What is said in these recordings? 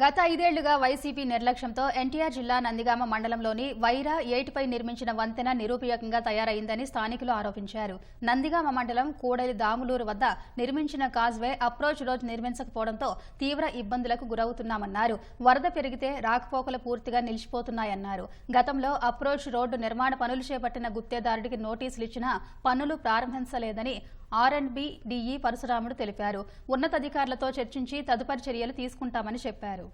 గత 5 ఏళ్లుగా వైసీపీ నిర్లక్ష్యంతో ఎన్టీఆర్ జిల్లా నందిగామ మండలంలోని వైరా ఏటిపై నిర్మించిన వంతెన నిరూపయోగంగా తయారైందని స్థానికులు ఆరోపించారు. నందిగామ మండలం కూడలి దాములూరు వద్ద నిర్మించిన కాజ్వే అప్రోచ్ రోడ్ నిర్మించకపోవడంతో తీవ్ర ఇబ్బందులకు గురవుతున్నామన్నారు. వరద పెరిగితే రాకపోకలు పూర్తిగా నిలిచిపోతున్నాయన్నారు. గతంలో అప్రోచ్ రోడ్డు నిర్మాణ పనులు చేపట్టిన గుత్తేదారుడికి నోటీసులు ఇచ్చినా పనులు ప్రారంభించలేదని R&B DE పరశురాముడు తెలిపారు. ఉన్నతాధికారులతో చర్చించి తదుపరి చర్యలు తీసుకుంటామని చెప్పారు.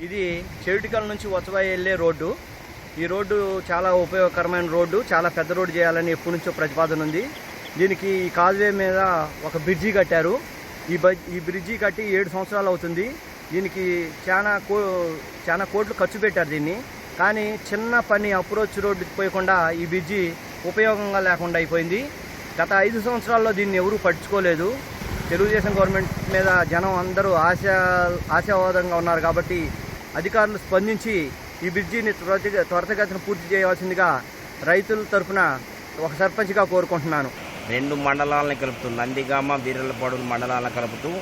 ఇది చెవిటికల్ నుంచి వచవాయి వెళ్లే రోడ్డు. ఈ రోడ్డు చాలా ఉపయోగకరమైన రోడ్డు, చాలా పెద్ద రోడ్డు చేయాలని ఎప్పటి నుంచో ప్రతిపాదన ఉంది. దీనికి ఈ కాజ్వే మీద ఒక బ్రిడ్జి కట్టారు. ఈ బ్రిడ్జి కట్టి 7 సంవత్సరాలు అవుతుంది. దీనికి చాలా కోట్లు ఖర్చు పెట్టారు దీన్ని. కానీ చిన్న పని అప్రోచ్ రోడ్డు పోయకుండా ఈ బ్రిడ్జి ఉపయోగంగా లేకుండా అయిపోయింది. గత 5 సంవత్సరాల్లో దీన్ని ఎవరూ పట్టించుకోలేదు. తెలుగుదేశం గవర్నమెంట్ మీద జనం అందరూ ఆశావాదంగా ఉన్నారు కాబట్టి అధికారులు స్పందించి ఈ బ్రిడ్జిని త్వరితగతిన పూర్తి చేయవలసిందిగా రైతుల తరఫున ఒక సర్పంచ్గా కోరుకుంటున్నాను. 2 మండలాలను కలుపుతూ నందిగామ వీరలపాడు మండలాలను కలుపుతూ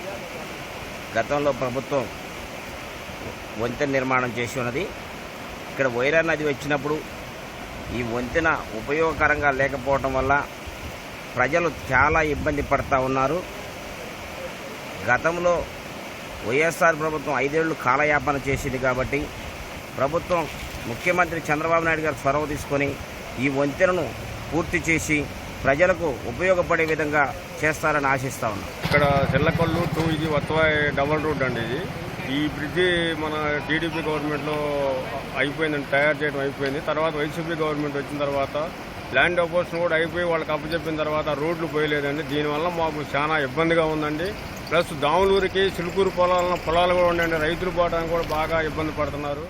గతంలో ప్రభుత్వం వంతెన నిర్మాణం చేసి ఉన్నది. ఇక్కడ వైరా నది వచ్చినప్పుడు ఈ వంతెన ఉపయోగకరంగా లేకపోవడం వల్ల ప్రజలు చాలా ఇబ్బంది పడుతూ ఉన్నారు. గతంలో వైఎస్ఆర్ ప్రభుత్వం 5 ఏళ్లు కాలయాపన చేసింది కాబట్టి ప్రభుత్వం ముఖ్యమంత్రి చంద్రబాబు నాయుడు గారు చొరవ తీసుకొని ఈ వంతెనను పూర్తి చేసి ప్రజలకు ఉపయోగపడే విధంగా చేస్తారని ఆశిస్తా ఉన్నాం. ఇక్కడ చెల్లకొల్లు టు ఇది వత్వాయి డబల్ రోడ్ అండి. ఈ బ్రిడ్జి మన టీడీపీ గవర్నమెంట్లో అయిపోయిందండి, తయారు చేయడం అయిపోయింది. తర్వాత వైసీపీ గవర్నమెంట్ వచ్చిన తర్వాత ల్యాండ్ అపోజిషన్ కూడా అయిపోయి వాళ్ళకి అప్పచెప్పిన తర్వాత రోడ్లు పోయలేదండి. దీనివల్ల మాకు చాలా ఇబ్బందిగా ఉందండి. ప్లస్ దాములూరికి చిలుకూరు పొలాలు కూడా ఉండండి, రైతులు పోవడానికి కూడా బాగా ఇబ్బంది పడుతున్నారు.